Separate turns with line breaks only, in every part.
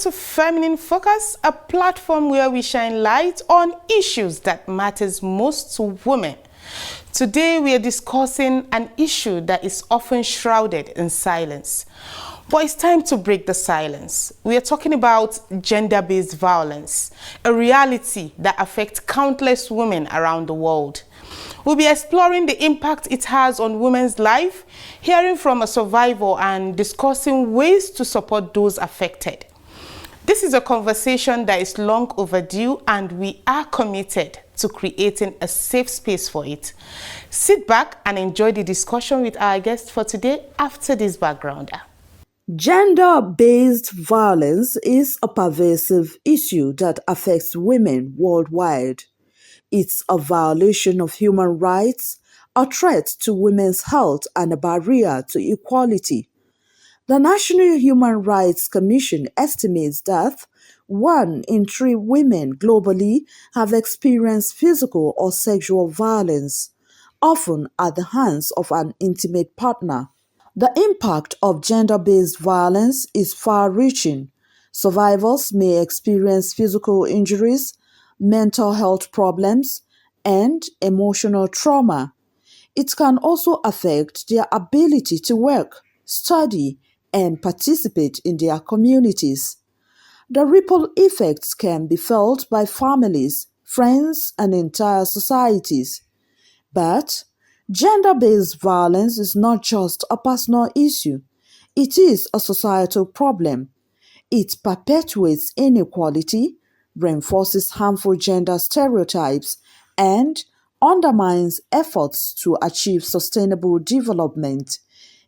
to Feminine Focus, a platform where we shine light on issues that matters most to women. Today we are discussing an issue that is often shrouded in silence. But it's time to break the silence. We are talking about gender-based violence, a reality that affects countless women around the world. We'll be exploring the impact it has on women's life, hearing from a survivor and discussing ways to support those affected. This is a conversation that is long overdue, and we are committed to creating a safe space for it. Sit back and enjoy the discussion with our guest for today after this backgrounder.
Gender-based violence is a pervasive issue that affects women worldwide. It's a violation of human rights, a threat to women's health, and a barrier to equality. The National Human Rights Commission estimates that 1 in 3 women globally have experienced physical or sexual violence, often at the hands of an intimate partner. The impact of gender-based violence is far-reaching. Survivors may experience physical injuries, mental health problems, and emotional trauma. It can also affect their ability to work, study, and participate in their communities. The ripple effects can be felt by families, friends, and entire societies. But gender-based violence is not just a personal issue. It is a societal problem. It perpetuates inequality, reinforces harmful gender stereotypes, and undermines efforts to achieve sustainable development.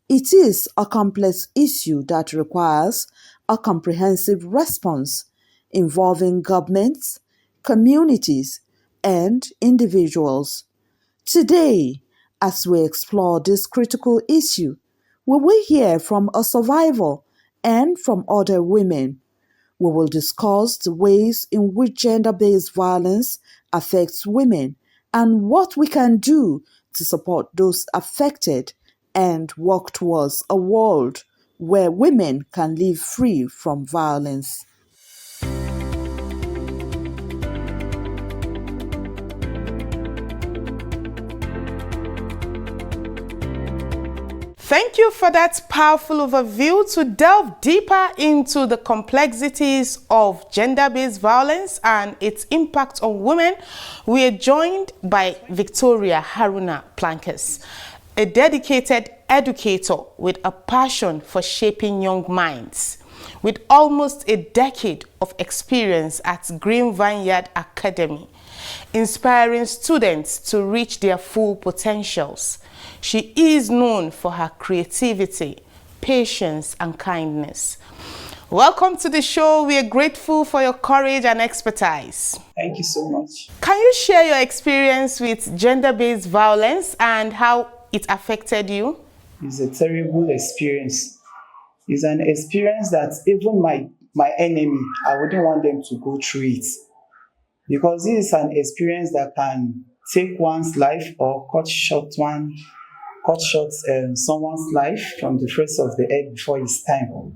It is a complex issue that requires a comprehensive response involving governments, communities, and individuals. Today, as we explore this critical issue, we will hear from a survivor and from other women. We will discuss the ways in which gender-based violence affects women and what we can do to support those affected and work towards a world where women can live free from violence.
Thank you for that powerful overview. To delve deeper into the complexities of gender-based violence and its impact on women, we are joined by Victoria Haruna Plankes, a dedicated educator with a passion for shaping young minds. With almost a decade of experience at Green Vineyard Academy, inspiring students to reach their full potentials. She is known for her creativity, patience, and kindness. Welcome to the show. We are grateful for your courage and expertise.
Thank you so much.
Can you share your experience with gender-based violence and how it affected you?
It's a terrible experience. It's an experience that even my enemy, I wouldn't want them to go through it. Because this is an experience that can take one's life or cut short someone's life from the face of the earth before his time.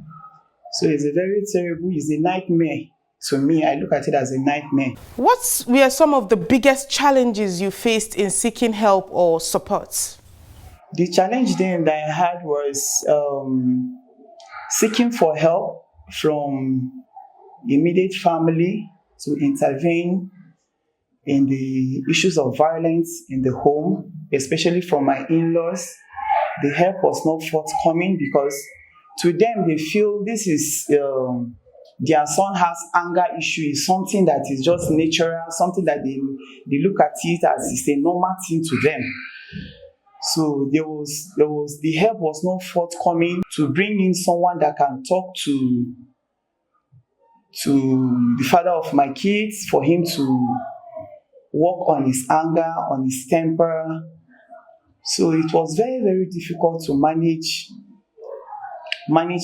So it's a very terrible, it's a nightmare. To me, I look at it as a nightmare.
What were some of the biggest challenges you faced in seeking help or support?
The challenge then that I had was seeking for help from immediate family to intervene in the issues of violence in the home, especially from my in-laws. The help was not forthcoming because to them they feel this is their son has anger issue, is something that is just natural, something that they look at it as is a normal thing to them. So there was the help was not forthcoming to bring in someone that can talk to the father of my kids for him to work on his anger, on his temper. So it was very, very difficult to manage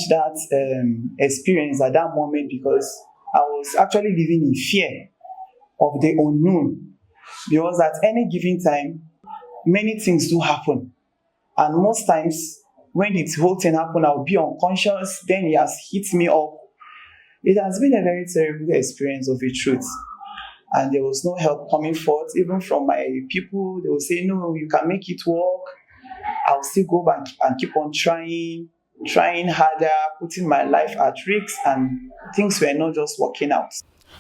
that experience at that moment because I was actually living in fear of the unknown. Because at any given time, many things do happen. And most times, when the whole thing happened, I'll be unconscious. Then he has hit me up It has been a very terrible experience of a truth. And there was no help coming forth, even from my people. They will say, no, you can make it work. I'll still go back and keep on trying harder, putting my life at risk, and things were not just working out.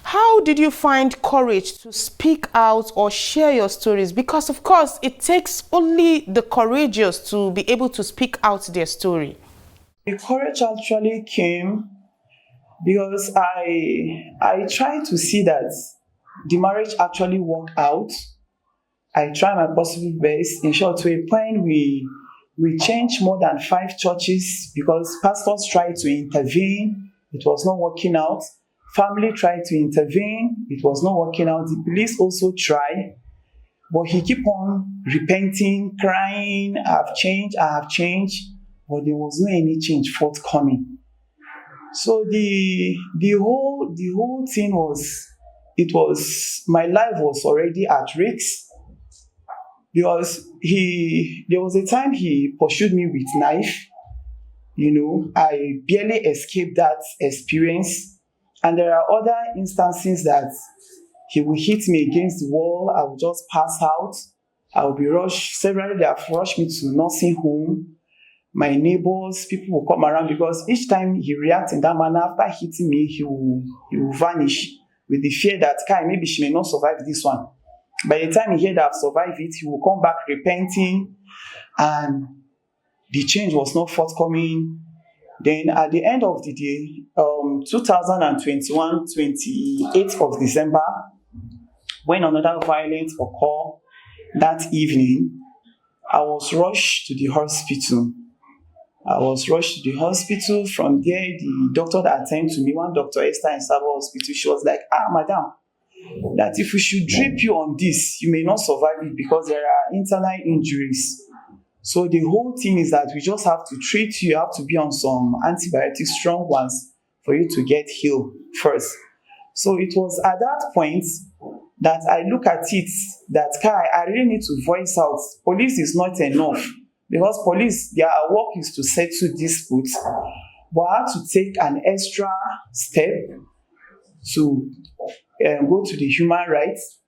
How did you find courage to speak out or share your stories? Because of course, it takes only the courageous to be able to speak out their story.
The courage actually came because I tried to see that the marriage actually worked out. I tried my possible best. In short, to a point we changed more than 5 churches because pastors tried to intervene. It was not working out. Family tried to intervene. It was not working out. The police also tried. But he kept on repenting, crying, I have changed. But there was no any change forthcoming. So the whole thing was, my life was already at risk because there was a time he pursued me with knife. I barely escaped that experience. And there are other instances that he will hit me against the wall. I will just pass out. I will be rushed. Several they have rushed me to nursing home. My neighbors, people will come around because each time he reacts in that manner, after hitting me, he will vanish with the fear that, maybe she may not survive this one. By the time he heard that I've survived it, he will come back repenting, and the change was not forthcoming. Then at the end of the day, 2021, 28th of December, when another violence occurred that evening, I was rushed to the hospital. From there, the doctor that attended to me, one Dr. Esther in Sabo Hospital, she was like, madam, that if we should drip you on this, you may not survive it because there are internal injuries. So the whole thing is that we just have to treat you. You have to be on some antibiotics, strong ones, for you to get healed first. So it was at that point that I look at it that, I really need to voice out. Police is not enough because police, their work is to settle disputes. But I had to take an extra step to go to the human rights.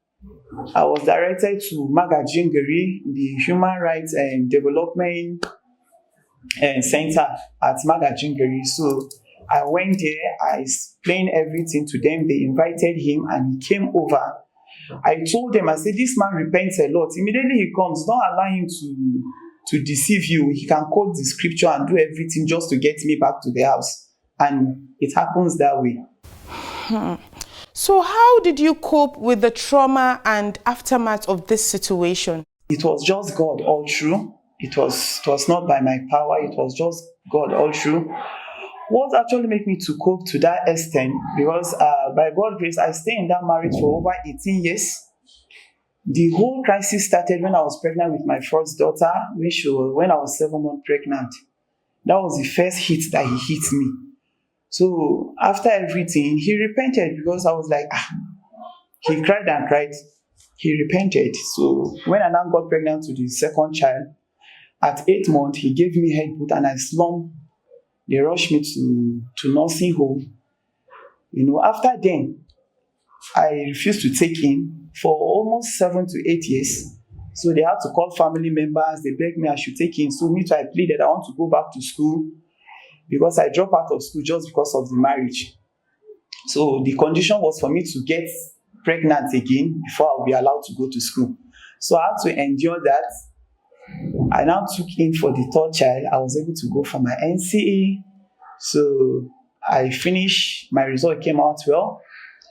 I was directed to Magajingiri, the Human Rights and Development Center at Magajingiri. So I went there, I explained everything to them. They invited him and he came over. I told them, I said, this man repents a lot. Immediately he comes, don't allow him to deceive you. He can quote the scripture and do everything just to get me back to the house. And it happens that way.
So how did you cope with the trauma and aftermath of this situation?
It was just God all through. It was not by my power. It was just God all through. What actually made me to cope to that extent, because by God's grace, I stayed in that marriage for over 18 years. The whole crisis started when I was pregnant with my first daughter, when I was 7 months pregnant. That was the first hit that he hit me. So after everything, he repented because I was like, he cried and cried. He repented. So when I now got pregnant to the second child, at 8 months, he gave me headbutt and I slumped. They rushed me to nursing home. After then, I refused to take him for almost 7 to 8 years. So they had to call family members. They begged me I should take him. So me too, I pleaded I want to go back to school, because I dropped out of school just because of the marriage. So the condition was for me to get pregnant again before I'll be allowed to go to school. So I had to endure that. I now took in for the third child. I was able to go for my NCE. So I finished, my result came out well.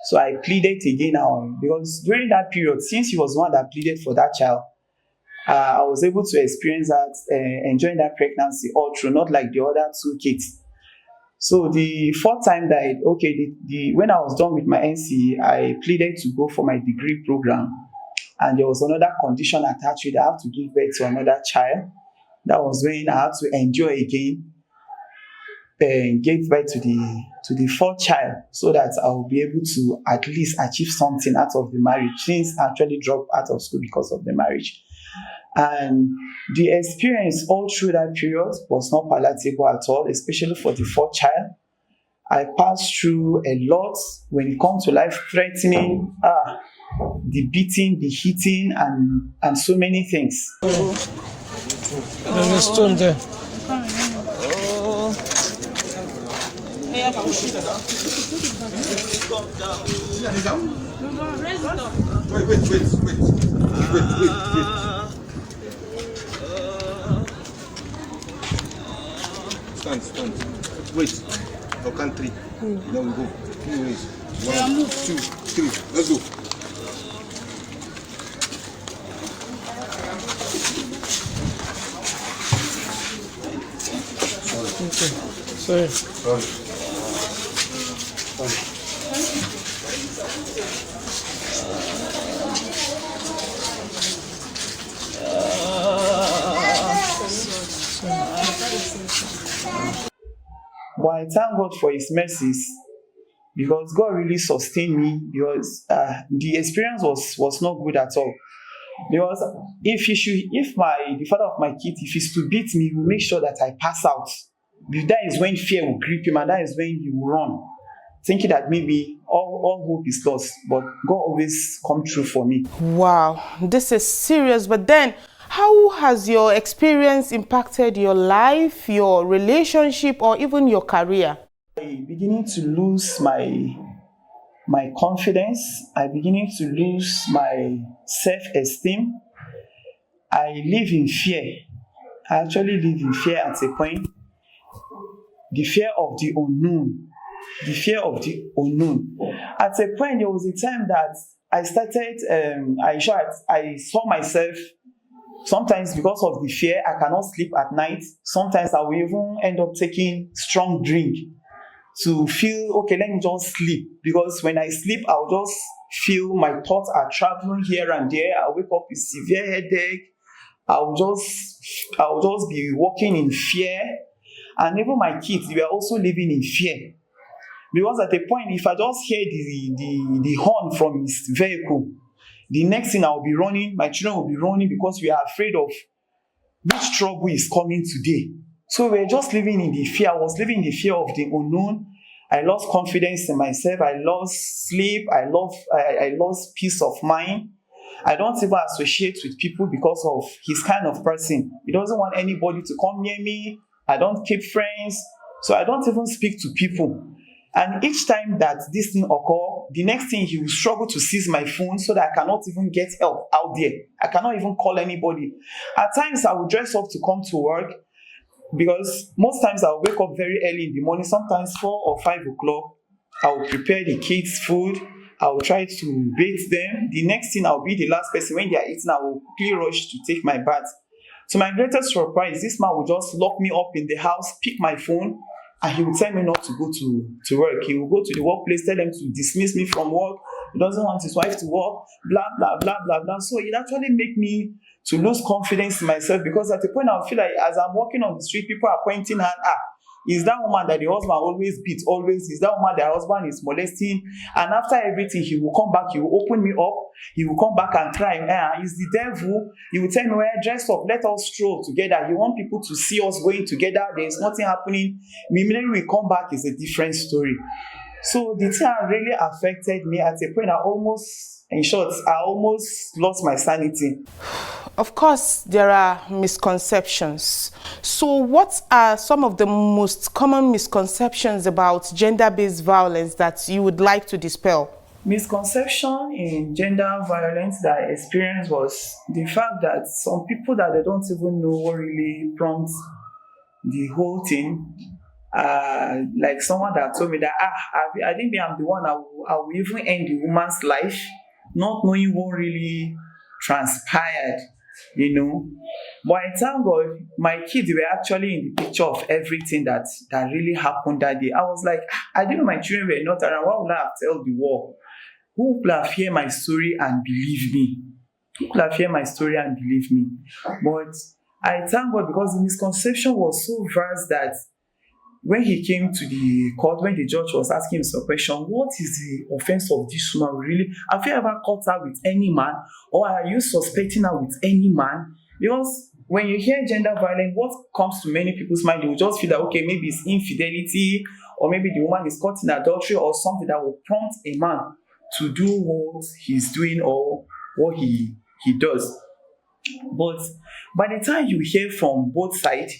So I pleaded again because during that period, since he was the one that pleaded for that child, I was able to experience that, enjoying that pregnancy all through, not like the other 2 kids. So the fourth time that, when I was done with my NCE, I pleaded to go for my degree program. And there was another condition attached with it. I have to give birth to another child. That was when I had to endure again and give birth to the fourth child, so that I will be able to at least achieve something out of the marriage, since I actually dropped out of school because of the marriage. And the experience all through that period was not palatable at all, especially for the fourth child. I passed through a lot when it comes to life threatening, the beating, the hitting, and so many things.
There's a stone there.
Stand. Wait. Or count three. Then we go. 3 ways. 1, 2, 3. Let's go.
Sorry.
But I thank God for His mercies, because God really sustained me, because the experience was not good at all. Because if the father of my kid, if he's to beat me, he will make sure that I pass out. That is when fear will grip him, and that is when he will run, thinking that maybe all hope is lost. But God always come true for me.
Wow, this is serious. But then, how has your experience impacted your life, your relationship, or even your career?
I'm beginning to lose my confidence. I'm beginning to lose my self-esteem. I live in fear. I actually live in fear at a point. The fear of the unknown. The fear of the unknown. At a point, there was a time that I started, I saw myself, sometimes because of the fear, I cannot sleep at night. Sometimes I will even end up taking strong drink to feel, okay, let me just sleep. Because when I sleep, I'll just feel my thoughts are traveling here and there. I wake up with severe headache. I'll just be walking in fear. And even my kids, they were also living in fear. Because at a point, if I just hear the horn from his vehicle, the next thing I'll be running, my children will be running, because we are afraid of which trouble is coming today. So we're just living in the fear. I was living in the fear of the unknown. I lost confidence in myself. I lost sleep. I lost peace of mind. I don't even associate with people because of his kind of person. He doesn't want anybody to come near me. I don't keep friends. So I don't even speak to people. And each time that this thing occurs, the next thing he will struggle to seize my phone so that I cannot even get help out there. I cannot even call anybody. At times I will dress up to come to work, because most times I will wake up very early in the morning, sometimes 4 or 5 o'clock. I will prepare the kids' food. I will try to bathe them. The next thing, I will be the last person. When they are eating, I will quickly rush to take my bath. To my greatest surprise, this man will just lock me up in the house, pick my phone, and he will tell me not to go to work. He will go to the workplace, tell them to dismiss me from work. He doesn't want his wife to work, blah, blah, blah, blah, blah. So it actually made me to lose confidence in myself, because at the point I feel like as I'm walking on the street, people are pointing at, is that woman that the husband always beats, always? Is that woman that the husband is molesting? And after everything, he will come back, he will open me up, he will come back and cry, it's the devil. He will tell me, well, dress up, let us stroll together. He wants people to see us going together. There's nothing happening. Immediately we come back, it's a different story. So the thing really affected me. At a point, I almost lost my sanity.
Of course, there are misconceptions. So what are some of the most common misconceptions about gender-based violence that you would like to dispel?
Misconception in gender violence that I experienced was the fact that some people that they don't even know what really prompts the whole thing. Like someone that told me that I think I'm the one I will even end the woman's life, not knowing what really transpired, But I thank God, my kids were actually in the picture of everything that really happened that day. I was like, I didn't know my children were not around. What would I have told the world? Who will have heard my story and believe me? Who will have heard my story and believe me? But I thank God, because the misconception was so vast that when he came to the court, when the judge was asking him some question, what is the offense of this woman really? Have you ever caught her with any man? Or are you suspecting her with any man? Because when you hear gender violence, what comes to many people's mind, they will just feel that, okay, maybe it's infidelity, or maybe the woman is caught in adultery or something that will prompt a man to do what he's doing or what he does. But by the time you hear from both sides,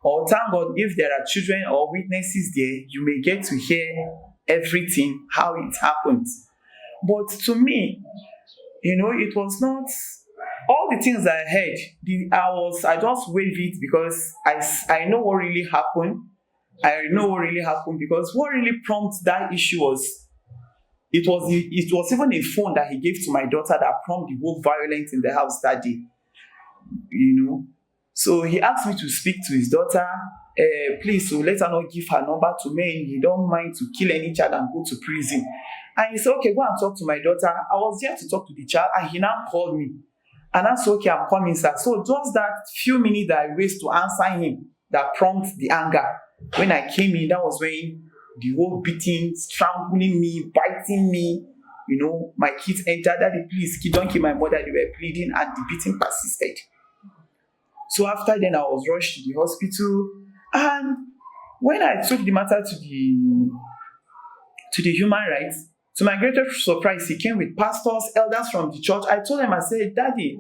or thank God if there are children or witnesses there, you may get to hear everything, how it happens. But to me, it was not all the things I heard. I just wave it because I know what really happened. I know what really happened because what really prompted that issue was it was even a phone that he gave to my daughter that prompted the whole violence in the house that day. So he asked me to speak to his daughter, please, so let her not give her number to me. He don't mind to kill any child and go to prison. And he said, okay, go and talk to my daughter. I was there to talk to the child, and he now called me. And I said, okay, I'm coming, sir. So just that few minutes that I wasted to answer him that prompted the anger. When I came in, that was when the whole beating, strangling me, biting me, my kids entered. Daddy, please, don't kill my mother. They were pleading, and the beating persisted. So after then, I was rushed to the hospital. And when I took the matter to the human rights, to my greatest surprise, he came with pastors, elders from the church. I told him, I said, Daddy,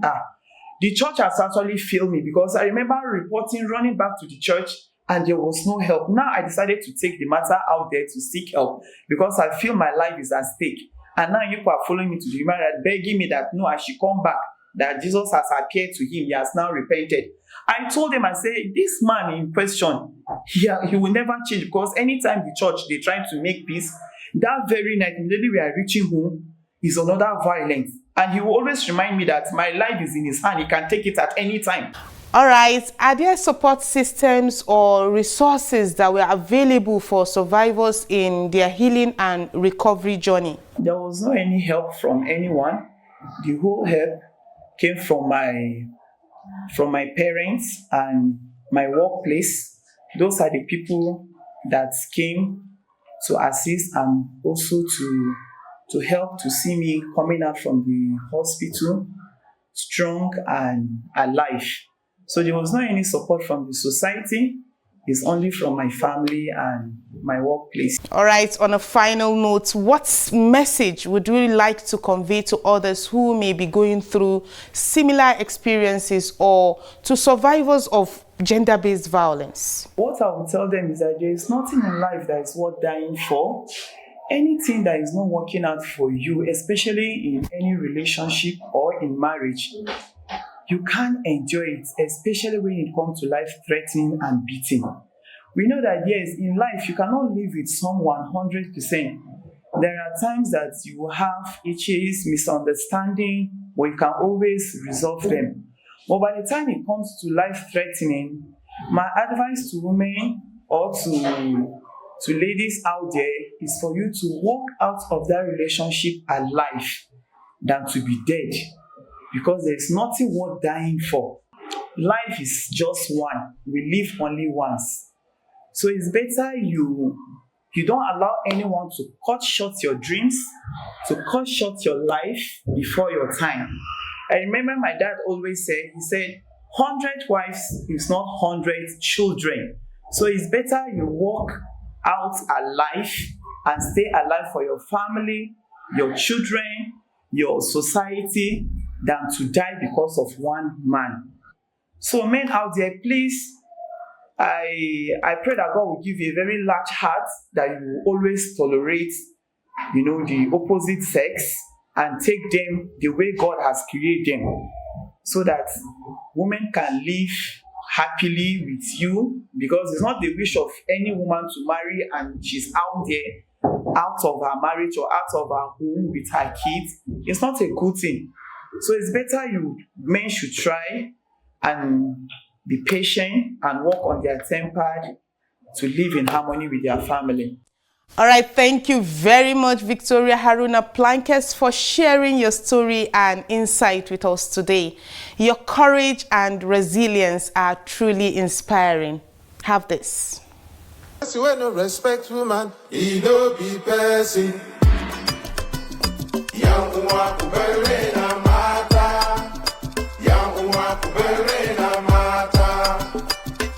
the church has actually failed me because I remember reporting, running back to the church, and there was no help. Now I decided to take the matter out there to seek help because I feel my life is at stake. And now you are following me to the human rights, begging me that no, I should come back, that Jesus has appeared to him, he has now repented. I told him, I said, this man in question, he will never change because anytime the church, they try to make peace, that very night, immediately we are reaching home, is another violence. And he will always remind me that my life is in his hand, he can take it at any time.
All right, are there support systems or resources that were available for survivors in their healing and recovery journey?
There was no any help from anyone. The whole help came from my parents and my workplace. Those are the people that came to assist and also to help to see me coming out from the hospital strong and alive. So there was not any support from the society. It's only from my family and my workplace.
All right, on a final note, what message would you like to convey to others who may be going through similar experiences or to survivors of gender-based violence?
What I would tell them is that there is nothing in life that is worth dying for. Anything that is not working out for you, especially in any relationship or in marriage, you can't enjoy it, especially when it comes to life-threatening and beating. We know that, yes, in life, you cannot live with someone 100%. There are times that you will have issues, misunderstanding, but you can always resolve them. But by the time it comes to life-threatening, my advice to women or to ladies out there is for you to walk out of that relationship alive than to be dead. Because there is nothing worth dying for. Life is just one. We live only once. So it's better you don't allow anyone to cut short your dreams, to cut short your life before your time. I remember my dad always said, he said, 100 wives is not 100 children. So it's better you walk out alive and stay alive for your family, your children, your society, than to die because of one man. So men out there, please, I pray that God will give you a very large heart, that you will always tolerate, the opposite sex and take them the way God has created them, so that women can live happily with you, because it's not the wish of any woman to marry and she's out there, out of her marriage or out of her home with her kids. It's not a good thing. So it's better men should try and be patient and work on their temper to live in harmony with their family.
All right, thank you very much, Victoria Haruna Plankes, for sharing your story and insight with us today. Your courage and resilience are truly inspiring. Have this.
No respect woman, he no be person.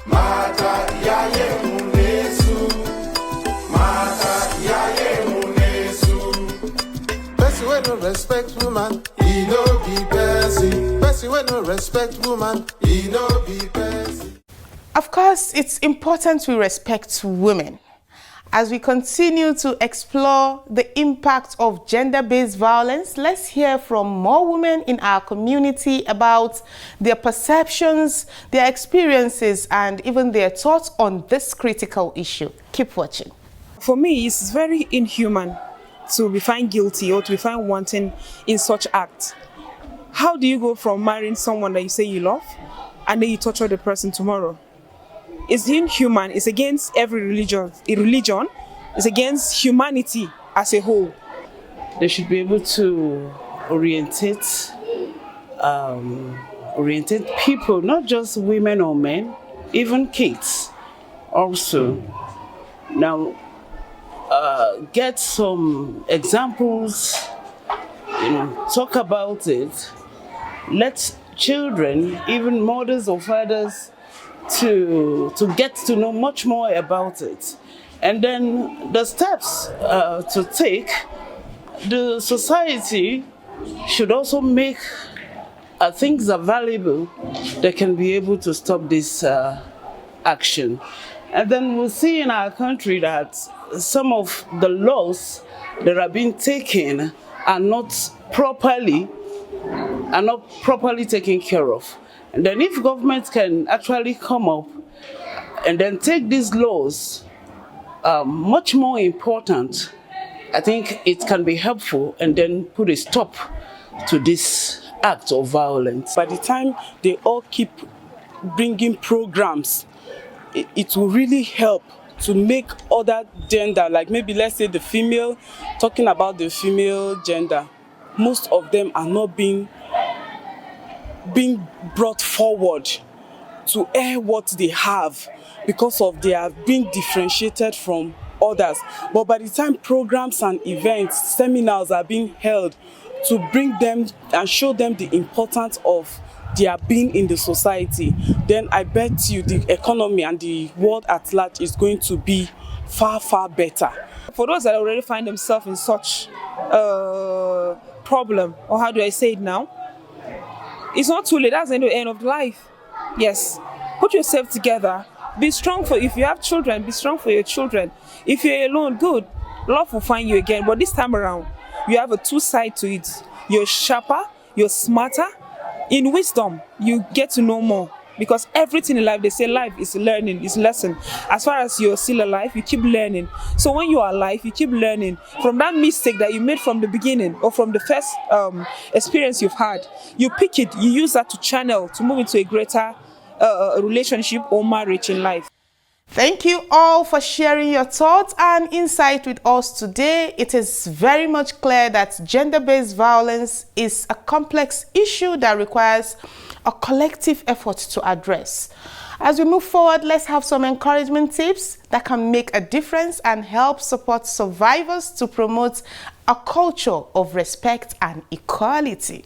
Mata, wey no respect woman, he no be person. Person wey no respect woman, he no be person.
Of course, it's important we respect women. As we continue to explore the impact of gender-based violence, let's hear from more women in our community about their perceptions, their experiences, and even their thoughts on this critical issue. Keep watching.
For me, it's very inhuman to be found guilty or to be found wanting in such acts. How do you go from marrying someone that you say you love and then you torture the person tomorrow? It's inhuman. It's against every religion. It's against humanity as a whole.
They should be able to orientate people, not just women or men, even kids also. Now, get some examples, talk about it. Let children, even mothers or fathers, to get to know much more about it. And then the steps to take, the society should also make things available that can be able to stop this action. And then we'll see in our country that some of the laws that are being taken are not properly taken care of. And then if government can actually come up and then take these laws much more important, I think it can be helpful and then put a stop to this act of violence.
By the time they all keep bringing programs, it will really help to make other gender, like maybe let's say the female, talking about the female gender, most of them are not being brought forward to air what they have because of they are being differentiated from others. But by the time programs and events, seminars are being held to bring them and show them the importance of their being in the society, then I bet you the economy and the world at large is going to be far, far better. For those that already find themselves in such problem, or how do I say it now? It's not too late. That's the end of life. Yes. Put yourself together. Be strong if you have children, be strong for your children. If you're alone, good. Love will find you again. But this time around, you have a two side to it. You're sharper, you're smarter. In wisdom, you get to know more. Because everything in life, they say life is learning, is lesson. As far as you're still alive, you keep learning. So when you are alive, you keep learning. From that mistake that you made from the beginning or from the first experience you've had, you pick it, you use that to channel, to move into a greater relationship or marriage in life.
Thank you all for sharing your thoughts and insight with us today. It is very much clear that gender-based violence is a complex issue that requires a collective effort to address. As we move forward, let's have some encouragement tips that can make a difference and help support survivors to promote a culture of respect and equality.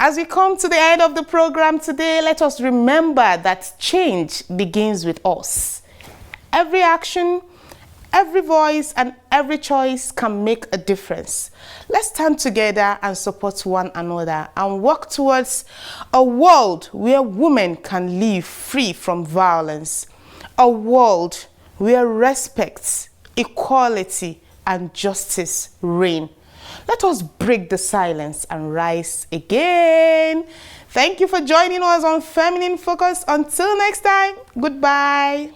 As we come to the end of the program today, let us remember that change begins with us. Every action, every voice, and every choice can make a difference. Let's stand together and support one another and work towards a world where women can live free from violence. A world where respect, equality, and justice reign. Let us break the silence and rise again. Thank you for joining us on Feminine Focus. Until next time, goodbye.